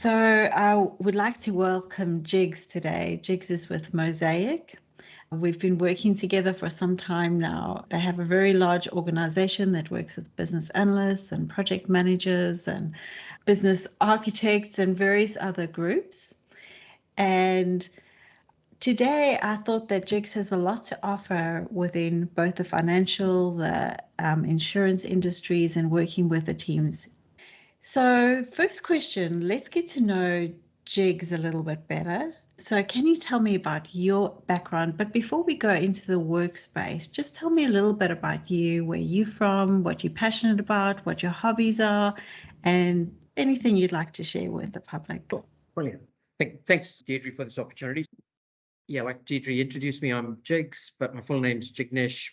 So I would like to welcome Jigs today. Jigs is with Mosaic. We've been working together for some time now. They have a very large organization that works with business analysts and project managers and business architects and various other groups. And today I thought that Jigs has a lot to offer within both the financial, the insurance industries, and working with the teams. So first question, let's get to know Jigs a little bit better. So can you tell me about your background? But before we go into the workspace, just tell me a little bit about you, where you're from, what you're passionate about, what your hobbies are, and anything you'd like to share with the public. Cool. Brilliant. Thanks, Deirdre, for this opportunity. Yeah, like Deirdre introduced me, I'm Jigs, but my full name's Jignesh,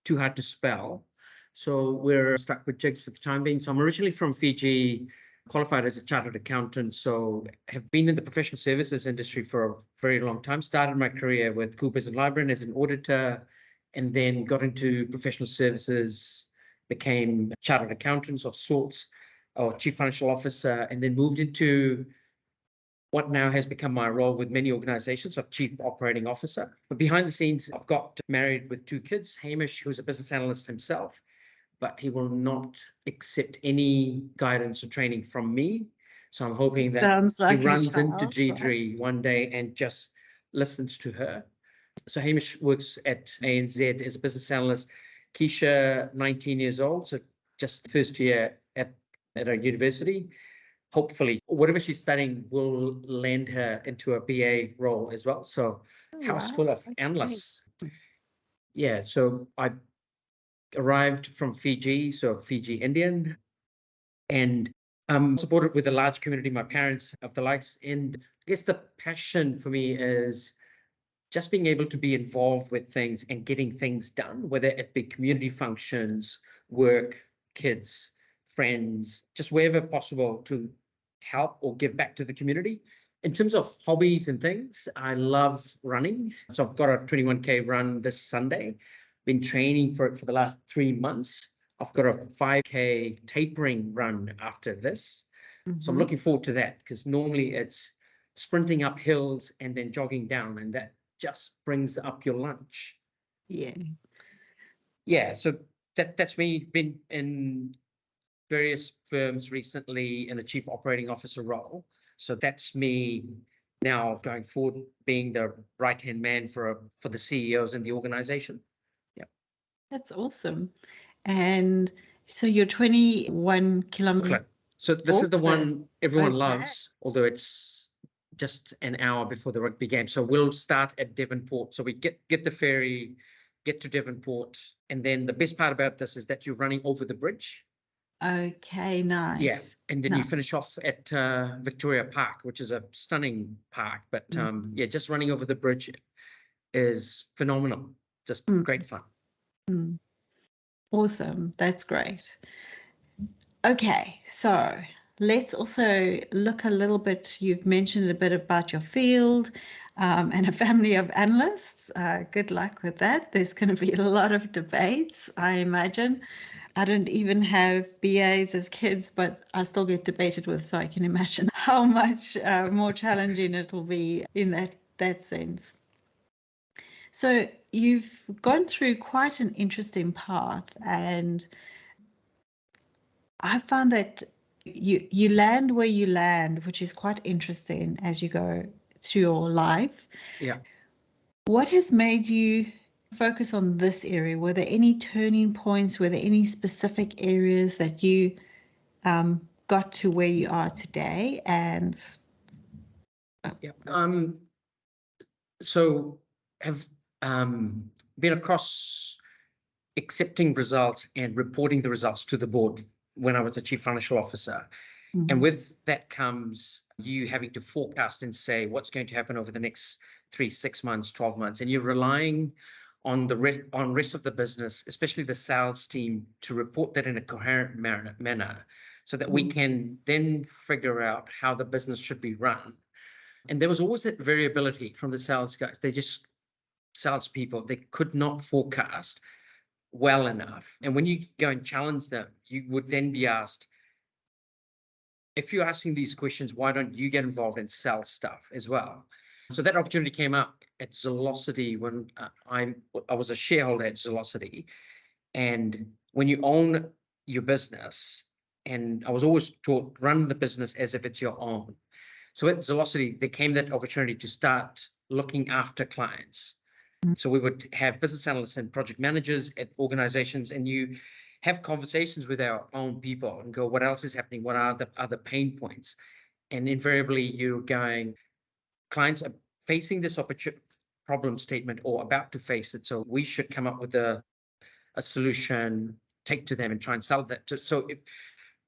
too hard to spell. So we're stuck with Jigs for the time being. So I'm originally from Fiji, qualified as a chartered accountant, so have been in the professional services industry for a very long time. Started my career with Coopers and Lybrand as an auditor, and then got into professional services, became chartered accountants of sorts, or chief financial officer, and then moved into what now has become my role with many organizations of chief operating officer. But behind the scenes, I've got married with 2 kids, Hamish, who's a business analyst himself, but he will not accept any guidance or training from me. So I'm hoping that like he runs into Deirdre one day and just listens to her. So Hamish works at ANZ as a business analyst. Keisha, 19 years old, so just first year at a university. Hopefully, whatever she's studying will land her into a BA role as well. So house full of analysts. Yeah, so I arrived from Fiji, so Fiji Indian, and I'm supported with a large community, my parents of the likes. And I guess the passion for me is just being able to be involved with things and getting things done, whether it be community functions, work, kids, friends, just wherever possible to help or give back to the community. In terms of hobbies and things, I love running. So I've got a 21K run this Sunday. Been training for it for the last 3 months. I've got a 5K tapering run after this. So I'm looking forward to that, because normally it's sprinting up hills and then jogging down, and that just brings up your lunch. Yeah, so that's me. Been in various firms recently in a chief operating officer role. So that's me now going forward, being the right-hand man for the CEOs in the organization. Yeah. That's awesome. And so you're 21 kilometers. So this is the one everyone loves, although it's just an hour before the rugby game. So we'll start at Devonport. So we get the ferry, get to Devonport, and then the best part about this is that you're running over the bridge. Okay, nice. Yeah, and then you finish off at Victoria Park, which is a stunning park. But yeah, just running over the bridge is phenomenal. Just great fun. Awesome. That's great. Okay, so let's also look a little bit. You've mentioned a bit about your field and a family of analysts. Good luck with that. There's going to be a lot of debates, I imagine. I don't even have BAs as kids, but I still get debated with, so I can imagine how much more challenging it will be in that sense. So you've gone through quite an interesting path, and I found that you land where you land, which is quite interesting as you go through your life. Yeah. What has made you focus on this area? Were there any turning points? Were there any specific areas that you got to where you are today? And so have been across accepting results and reporting the results to the board when I was the chief financial officer. And with that comes you having to forecast and say what's going to happen over the next 3, 6 months, 12 months. And you're relying on the rest of the business, especially the sales team, to report that in a coherent manner so that we can then figure out how the business should be run. And there was always that variability from the sales guys. Salespeople, they could not forecast well enough. And when you go and challenge them, you would then be asked, if you're asking these questions, why don't you get involved and sell stuff as well? So that opportunity came up at Zelocity when I was a shareholder at Zelocity. And when you own your business, and I was always taught, run the business as if it's your own. So at Zelocity, there came that opportunity to start looking after clients. So we would have business analysts and project managers at organizations, and you have conversations with our own people and go, what else is happening? What are the other pain points? And invariably you're going, clients are facing this problem statement or about to face it. So we should come up with a solution, take to them and try and sell that. So it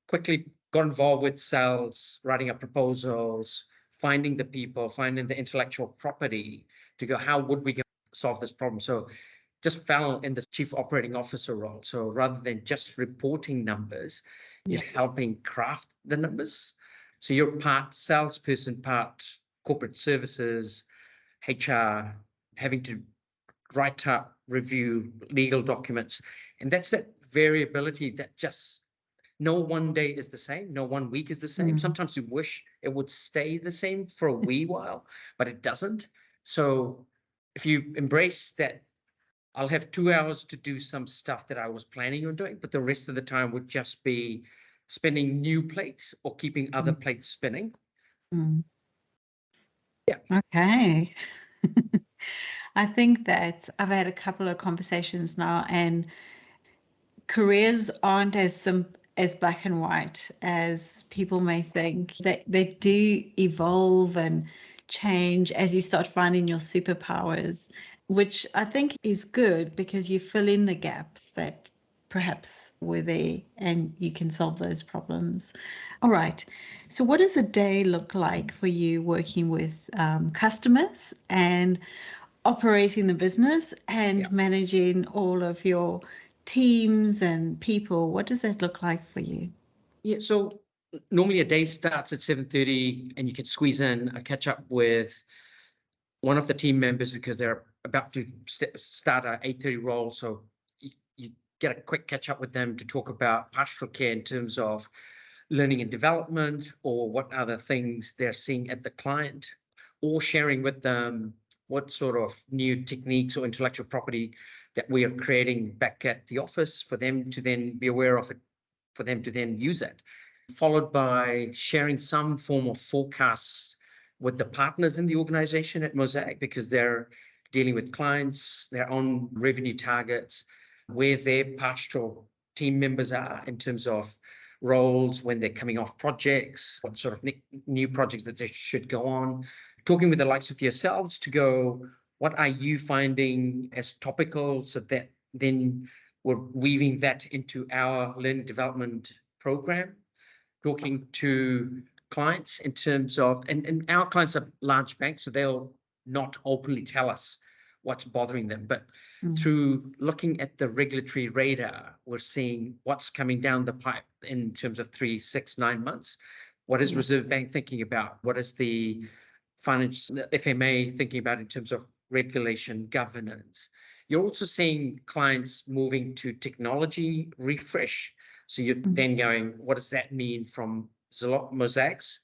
quickly got involved with sales, writing up proposals, finding the people, finding the intellectual property to go, how would we solve this problem? So just fell in the chief operating officer role. So rather than just reporting numbers, you're helping craft the numbers. So you're part salesperson, part corporate services, HR, having to write up, review legal documents. And that's that variability that just no one day is the same. No 1 week is the same. Sometimes you wish it would stay the same for a wee while, but it doesn't. So if you embrace that, I'll have 2 hours to do some stuff that I was planning on doing, but the rest of the time would just be spinning new plates or keeping other plates spinning. Yeah. Okay. I think that I've had a couple of conversations now, and careers aren't as black and white as people may think. They do evolve and change as you start finding your superpowers, which I think is good because you fill in the gaps that perhaps were there and you can solve those problems. All right. So what does a day look like for you working with customers and operating the business and managing all of your teams and people? What does that look like for you? Yeah, so normally a day starts at 7:30 and you can squeeze in a catch up with one of the team members because they're about to start a 8:30 role. So you get a quick catch up with them to talk about pastoral care in terms of learning and development, or what other things they're seeing at the client, or sharing with them what sort of new techniques or intellectual property that we are creating back at the office for them to then be aware of it, for them to then use it, followed by sharing some form of forecasts with the partners in the organization at Mosaic, because they're dealing with clients, their own revenue targets, where their pastoral team members are in terms of roles, when they're coming off projects, what sort of new projects that they should go on, talking with the likes of yourselves to go, what are you finding as topical, so that then we're weaving that into our learning development program, talking to clients in terms of, and our clients are large banks, so they'll not openly tell us what's bothering them, but through looking at the regulatory radar, we're seeing what's coming down the pipe in terms of 3, 6, 9 months. What is Reserve Bank thinking about? What is the FMA thinking about in terms of regulation, governance? You're also seeing clients moving to technology refresh. So you're then going, what does that mean from Mosaic's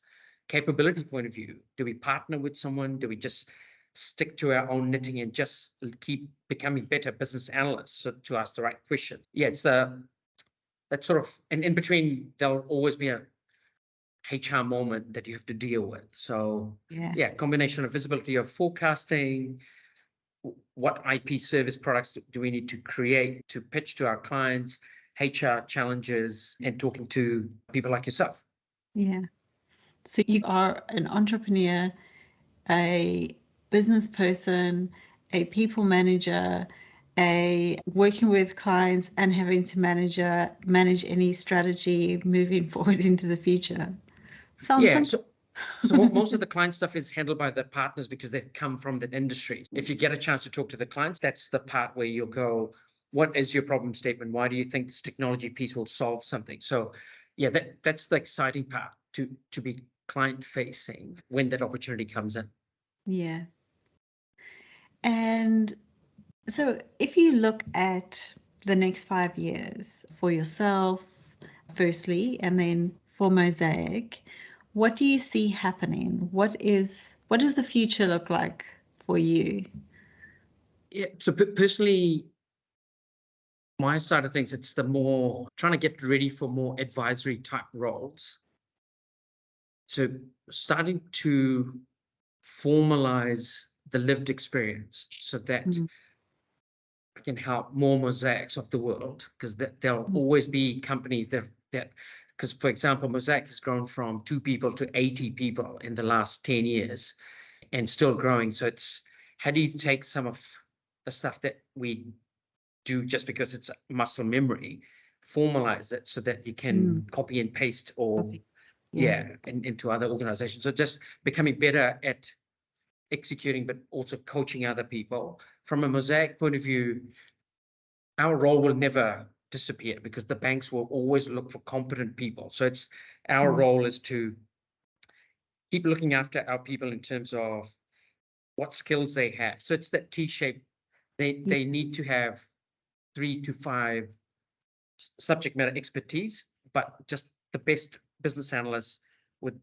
capability point of view? Do we partner with someone? Do we just stick to our own knitting and just keep becoming better business analysts to ask the right questions? Yeah, it's that sort of, and in between, there'll always be a HR moment that you have to deal with. So yeah, combination of visibility of forecasting, what IP service products do we need to create to pitch to our clients, HR challenges, and talking to people like yourself. Yeah. So you are an entrepreneur, a business person, a people manager, a working with clients, and having to manage any strategy moving forward into the future. Sounds So most of the client stuff is handled by the partners because they've come from that industry. If you get a chance to talk to the clients, that's the part where you'll go, what is your problem statement? Why do you think this technology piece will solve something? So yeah, that's the exciting part, to be client facing when that opportunity comes in. Yeah. And so if you look at the next 5 years for yourself, firstly, and then for Mosaic, what do you see happening? What does the future look like for you? Yeah, so personally, my side of things, it's the more trying to get ready for more advisory type roles. So starting to formalize the lived experience so that I can help more mosaics of the world, because there'll always be companies that because, for example, Mosaic has grown from 2 people to 80 people in the last 10 years and still growing. So it's how do you take some of the stuff that we do just because it's muscle memory, formalize it so that you can copy and paste or into other organizations. So just becoming better at executing, but also coaching other people. From a Mosaic point of view, our role will never disappear because the banks will always look for competent people. So it's our role is to keep looking after our people in terms of what skills they have. So it's that T-shape. They need to have 3 to 5 subject matter expertise, but just the best business analysts with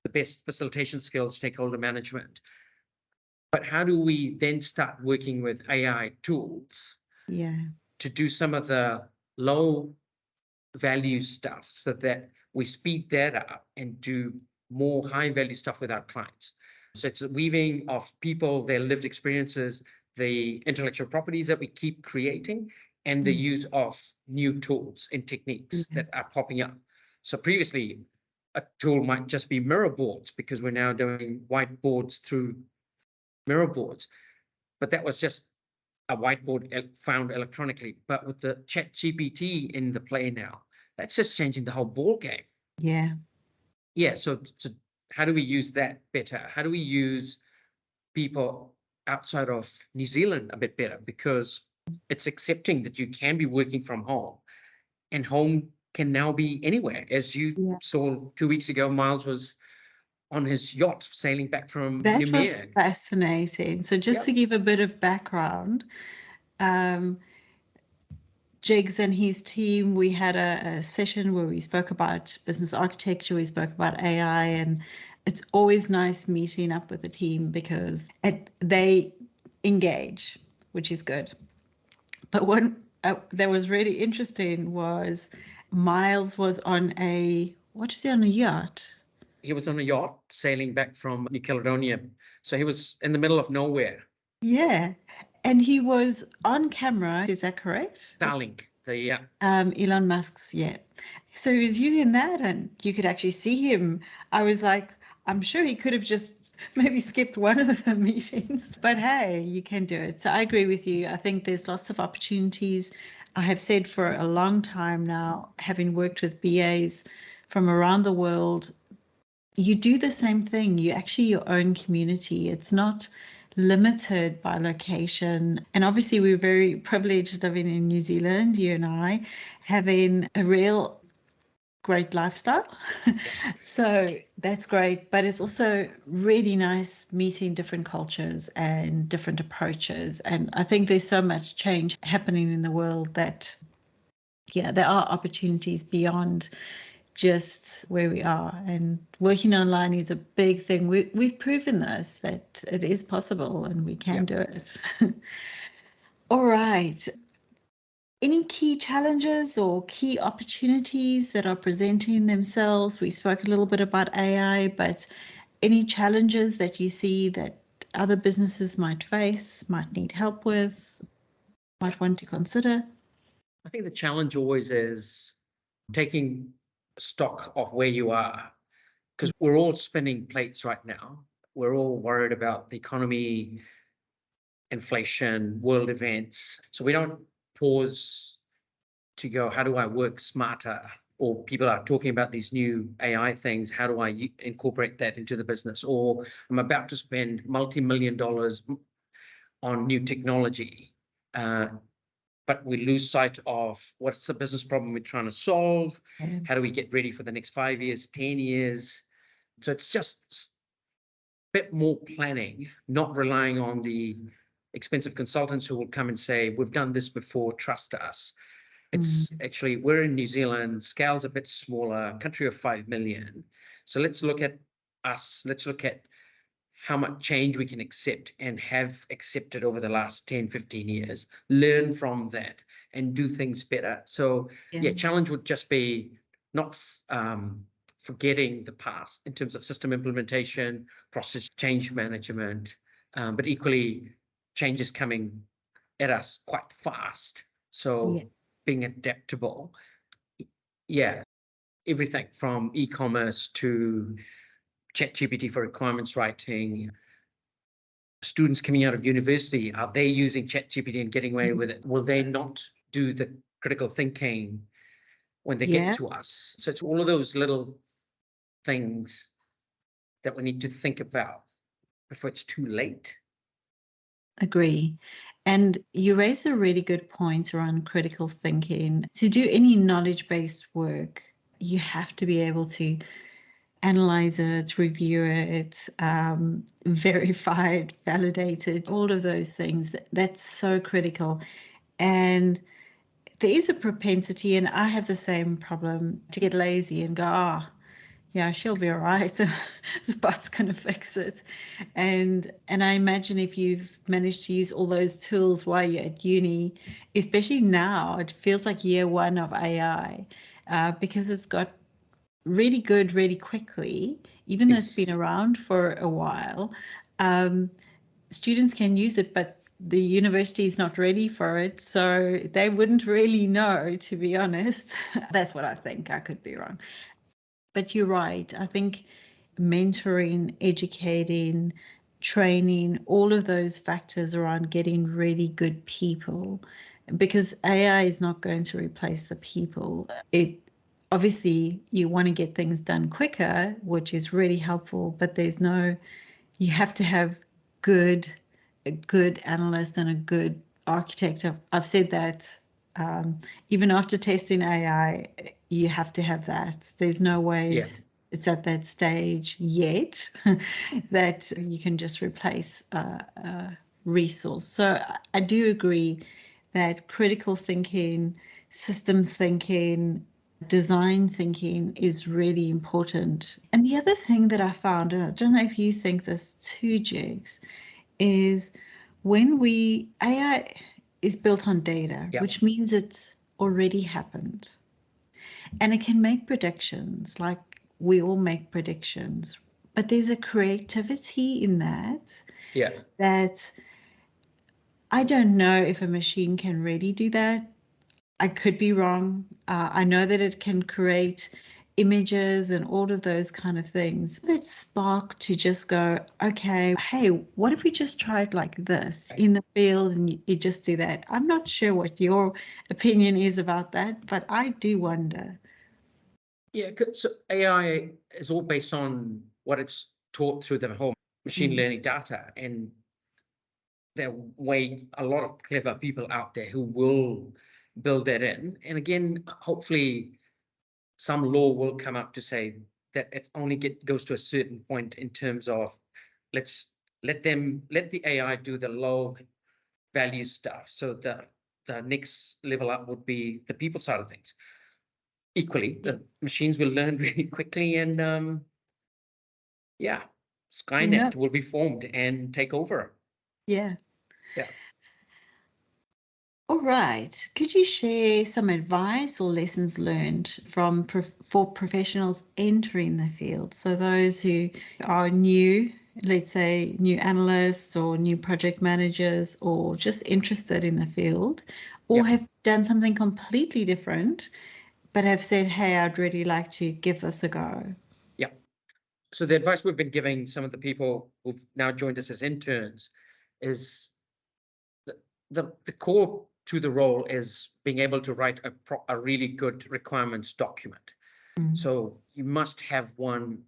the best facilitation skills, stakeholder management. But how do we then start working with AI tools to do some of the low value stuff so that we speed that up and do more high value stuff with our clients? So it's a weaving of people, their lived experiences, the intellectual properties that we keep creating, and the use of new tools and techniques that are popping up. So previously, a tool might just be mirror boards because we're now doing whiteboards through mirror boards, but that was just a whiteboard found electronically. But with the chat GPT in the play now, that's just changing the whole ball game. So how do we use that better? How do we use people outside of New Zealand a bit better? Because it's accepting that you can be working from home, and home can now be anywhere. As you saw 2 weeks ago, Miles was on his yacht sailing back from That was Numere. fascinating. So just to give a bit of background, Jigs and his team, we had a session where we spoke about business architecture, we spoke about AI, and it's always nice meeting up with the team because they engage, which is good. But what that was really interesting was Miles was on what is he on a yacht? He was on a yacht sailing back from New Caledonia. So he was in the middle of nowhere. Yeah. And he was on camera, is that correct? Starlink, Elon Musk's, So he was using that and you could actually see him. I was like, I'm sure he could have just maybe skipped one of the meetings, but hey, you can do it. So I agree with you. I think there's lots of opportunities. I have said for a long time now, having worked with BAs from around the world, you do the same thing. You actually your own community. It's not limited by location. And obviously we're very privileged living in New Zealand, you and I, having a real great lifestyle. So that's great. But it's also really nice meeting different cultures and different approaches. And I think there's so much change happening in the world that, there are opportunities beyond just where we are, and working online is a big thing. We've proven this, that it is possible and we can do it. All right. Any key challenges or key opportunities that are presenting themselves? We spoke a little bit about AI, but any challenges that you see that other businesses might face, might need help with, might want to consider? I think the challenge always is taking stock of where you are, because we're all spinning plates right now. We're all worried about the economy, inflation, world events. So we don't pause to go, how do I work smarter? Or people are talking about these new AI things. How do I incorporate that into the business? Or I'm about to spend multi-million dollars on new technology. But we lose sight of what's the business problem we're trying to solve. How do we get ready for the next 5 years, 10 years? So it's just a bit more planning, not relying on the expensive consultants who will come and say, we've done this before, trust us. It's actually, we're in New Zealand, scale's a bit smaller, country of 5 million. So let's look at us, let's look at how much change we can accept and have accepted over the last 10, 15 years, learn from that and do things better. So yeah, challenge would just be not forgetting the past in terms of system implementation, process change management, but equally change is coming at us quite fast. So being adaptable, yeah, everything from e-commerce to ChatGPT for requirements writing. Students coming out of university, are they using ChatGPT and getting away with it? Will they not do the critical thinking when they get to us? So it's all of those little things that we need to think about before it's too late. Agree. And you raise a really good point around critical thinking. To do any knowledge-based work, you have to be able to analyze it, review it, verify it, validate it, all of those things. That's so critical. And there is a propensity, and I have the same problem, to get lazy and go, yeah, she'll be all right. The bot's going to fix it. And I imagine if you've managed to use all those tools while you're at uni, especially now, it feels like year one of AI, because it's got really good really quickly, even though it's been around for a while. Students can use it, but the university is not ready for it, so they wouldn't really know, to be honest. That's what I think. I could be wrong. But you're right. I think mentoring, educating, training, all of those factors around getting really good people, because AI is not going to replace the people. It obviously, you want to get things done quicker, which is really helpful, but you have to have a good analyst and a good architect. I've said that even after testing AI, you have to have that. There's no ways it's at that stage yet that you can just replace a resource. So I do agree that critical thinking, systems thinking, design thinking is really important. And the other thing that I found, and I don't know if you think this too, Jigs, is when AI is built on data, which means it's already happened. And it can make predictions, like we all make predictions, but there's a creativity in that. That I don't know if a machine can really do that. I could be wrong. I know that it can create images and all of those kind of things. That spark to just go, okay, hey, what if we just tried like this in the field and you just do that? I'm not sure what your opinion is about that, but I do wonder. Yeah, so AI is all based on what it's taught through the whole machine learning data, and there are a lot of clever people out there who will build that in. And again, hopefully some law will come up to say that it only goes to a certain point in terms of let's let the AI do the low value stuff. So the next level up would be the people side of things. Equally, the machines will learn really quickly, and Skynet will be formed and take over. Yeah. Yeah. All right. Could you share some advice or lessons learned for professionals entering the field? So those who are new, let's say new analysts or new project managers, or just interested in the field, or have done something completely different, but have said, hey, I'd really like to give this a go. Yeah. So the advice we've been giving some of the people who've now joined us as interns is the core to the role is being able to write a really good requirements document. So you must have one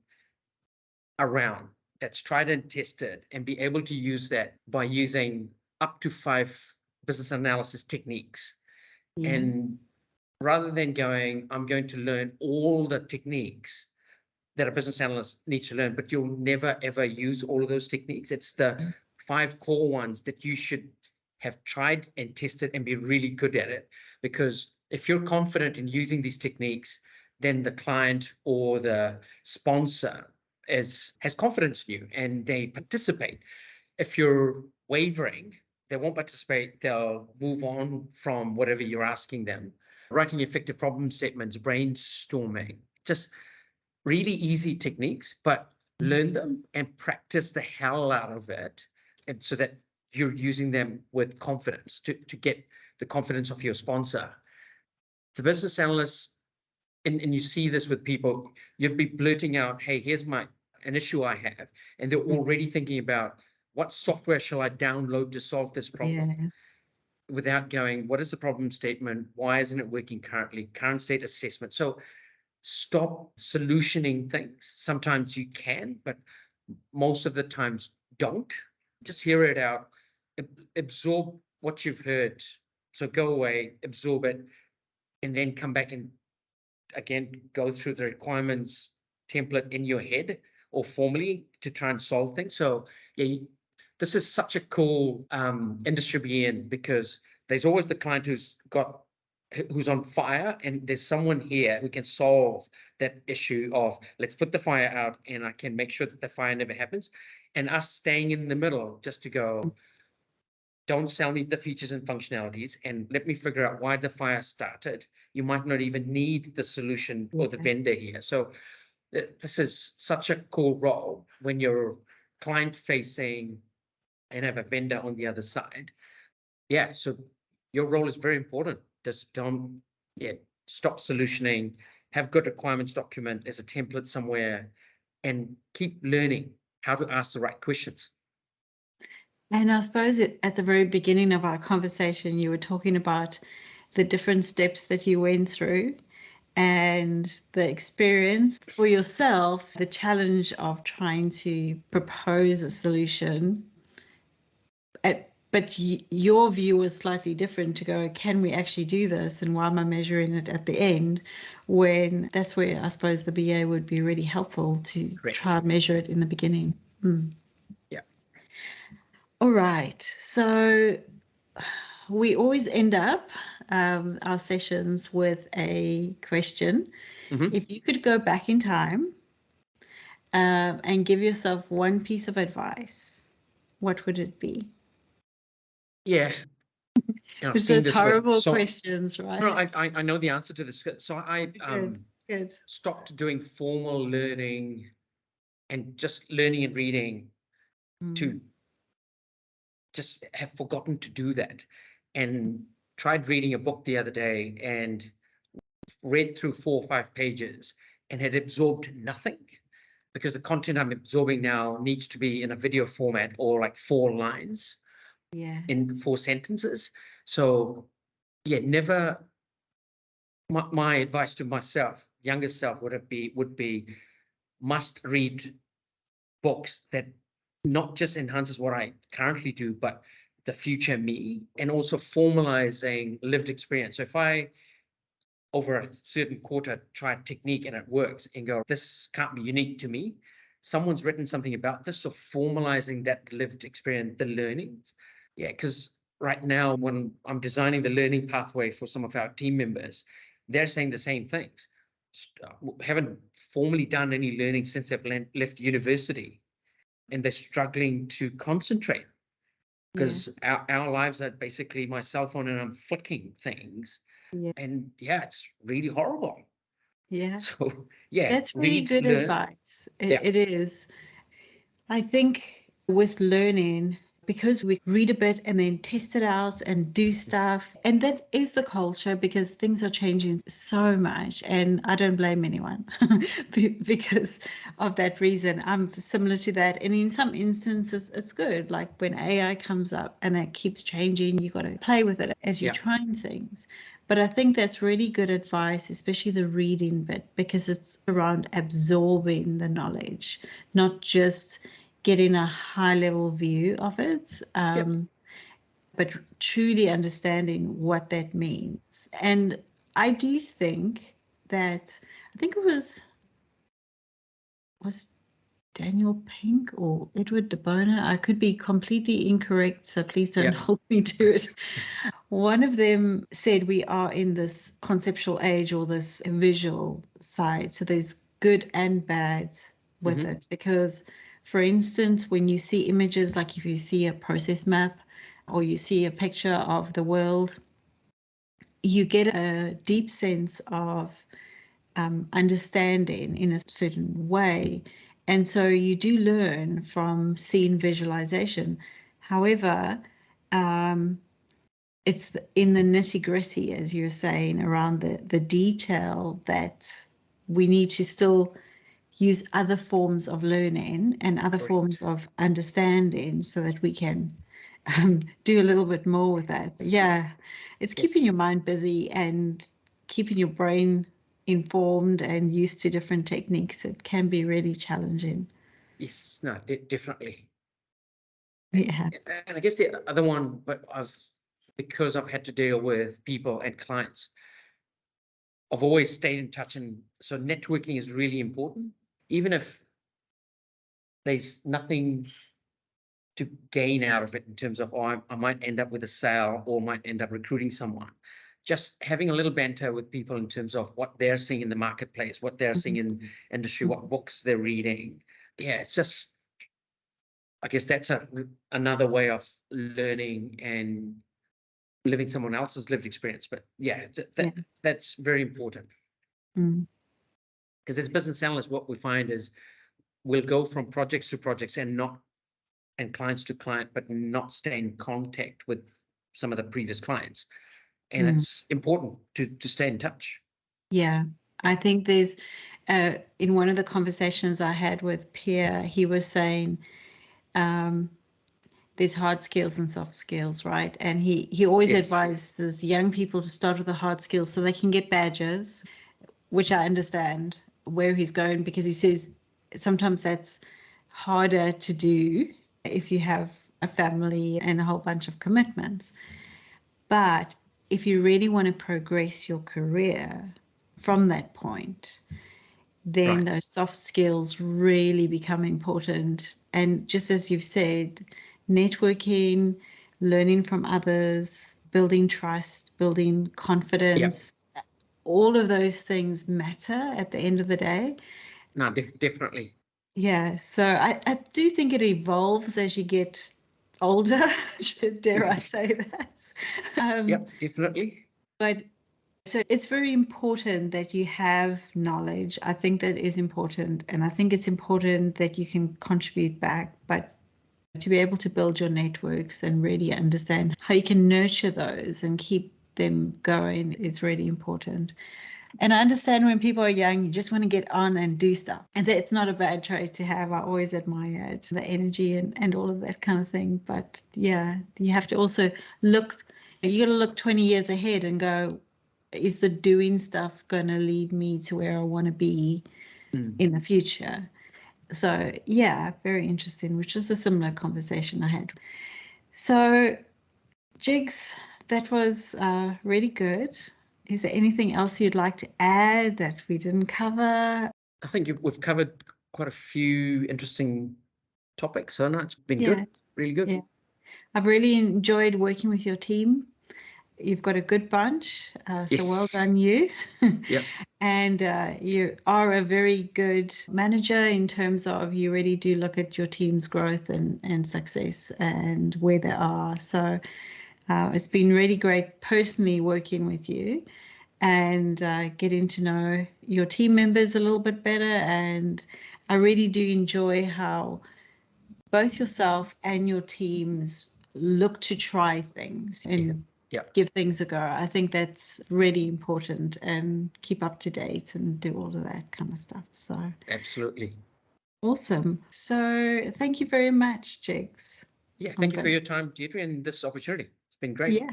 around that's tried and tested, and be able to use that by using up to 5 business analysis techniques. And rather than I'm going to learn all the techniques that a business analyst needs to learn, but you'll never ever use all of those techniques. It's the 5 core ones that you should have tried and tested and be really good at it, because if you're confident in using these techniques, then the client or the sponsor has confidence in you and they participate. If you're wavering, they won't participate. They'll move on from whatever you're asking them. Writing effective problem statements, brainstorming, just really easy techniques, but learn them and practice the hell out of it, and so that you're using them with confidence to get the confidence of your sponsor. The business analysts, and you see this with people, you'd be blurting out, hey, here's an issue I have, and they're already thinking about what software shall I download to solve this problem, without going, what is the problem statement? Why isn't it working currently? Current state assessment. So stop solutioning things. Sometimes you can, but most of the times don't. Just hear it out, absorb what you've heard. So go away, absorb it, and then come back and again go through the requirements template in your head or formally to try and solve things. So yeah, this is such a cool industry to be in, because there's always the client who's on fire, and there's someone here who can solve that issue of, let's put the fire out and I can make sure that the fire never happens. And us staying in the middle just to go, don't sell me the features and functionalities and let me figure out why the fire started. You might not even need the solution or the vendor here. So this is such a cool role when you're client facing and have a vendor on the other side. Yeah, so your role is very important. Just don't stop solutioning, have good requirements document as a template somewhere, and keep learning how to ask the right questions. And I suppose at the very beginning of our conversation, you were talking about the different steps that you went through and the experience for yourself, the challenge of trying to propose a solution. But your view was slightly different, to go, can we actually do this? And why am I measuring it at the end? When that's where I suppose the BA would be really helpful to try and measure it in the beginning. Yeah. All right. So we always end up our sessions with a question. If you could go back in time and give yourself one piece of advice, what would it be? Yeah. It's those horrible questions, right? No, I know the answer to this. So I Good. stopped doing formal learning and just learning and reading to just have forgotten to do that, and tried reading a book the other day and read through 4 or 5 pages and had absorbed nothing, because the content I'm absorbing now needs to be in a video format or like 4 lines in 4 sentences. So yeah, never. My advice to myself, younger self, would be must read books that not just enhances what I currently do, but the future me, and also formalizing lived experience. So if I, over a certain quarter, try a technique and it works, and go, this can't be unique to me, someone's written something about this. So formalizing that lived experience, the learnings. Yeah, because right now when I'm designing the learning pathway for some of our team members, they're saying the same things. Haven't formally done any learning since they've left university, and they're struggling to concentrate, because our lives are basically my cell phone and I'm flicking things. And yeah, it's really horrible. So yeah, that's really good advice. It is. I think with learning, because we read a bit and then test it out and do stuff, and that is the culture, because things are changing so much, and I don't blame anyone because of that reason. I'm similar to that, and in some instances it's good, like when AI comes up and that keeps changing, you got to play with it as you're trying things. But I think that's really good advice, especially the reading bit, because it's around absorbing the knowledge, not just getting a high level view of it, but truly understanding what that means. And I do think that, I think it was Daniel Pink or Edward de Bono, I could be completely incorrect, so please don't hold me to it, One of them said we are in this conceptual age or this visual side. So there's good and bad with it. Because, for instance, when you see images, like if you see a process map or you see a picture of the world, you get a deep sense of understanding in a certain way. And so you do learn from scene visualization. However, it's in the nitty-gritty, as you're saying, around the detail that we need to still use other forms of learning and other forms of understanding so that we can do a little bit more with that. Yeah, it's keeping your mind busy and keeping your brain informed and used to different techniques. It can be really challenging. Yes, no, definitely. Yeah. And I guess the other one, but because I've had to deal with people and clients, I've always stayed in touch. And so networking is really important, even if there's nothing to gain out of it in terms of, oh, I might end up with a sale or might end up recruiting someone. Just having a little banter with people in terms of what they're seeing in the marketplace, what they're seeing in industry, what books they're reading. Yeah, it's just, I guess that's another way of learning and living someone else's lived experience. But yeah, that's very important. Because as business analysts, what we find is we'll go from projects to projects and clients to client, but not stay in contact with some of the previous clients. And it's important to stay in touch. Yeah, I think there's in one of the conversations I had with Pierre, he was saying there's hard skills and soft skills, right? And he always advises young people to start with the hard skills so they can get badges, which I understand where he's going, because he says sometimes that's harder to do if you have a family and a whole bunch of commitments. But if you really want to progress your career from that point, then those soft skills really become important. And just as you've said, networking, learning from others, building trust, building confidence, all of those things matter at the end of the day. No, definitely. Yeah, so I do think it evolves as you get older, dare I say that? Definitely. But so it's very important that you have knowledge. I think that is important. And I think it's important that you can contribute back. But to be able to build your networks and really understand how you can nurture those and keep them going is really important. And I understand when people are young, you just want to get on and do stuff. And it's not a bad trait to have. I always admired the energy and all of that kind of thing. But yeah, you have to also look, you got to look 20 years ahead and go, is the doing stuff going to lead me to where I want to be in the future? So yeah, very interesting, which was a similar conversation I had. So Jigs, that was really good. Is there anything else you'd like to add that we didn't cover? I think we've covered quite a few interesting topics. So no, it's been good, really good. Yeah, I've really enjoyed working with your team. You've got a good bunch, so well done you. And you are a very good manager in terms of you really do look at your team's growth and success and where they are. So it's been really great personally working with you and getting to know your team members a little bit better. And I really do enjoy how both yourself and your teams look to try things and give things a go. I think that's really important, and keep up to date and do all of that kind of stuff. So absolutely. Awesome. So thank you very much, Jigs. Yeah, thank you for your time, Deirdre, and this opportunity. It's been great. Yeah.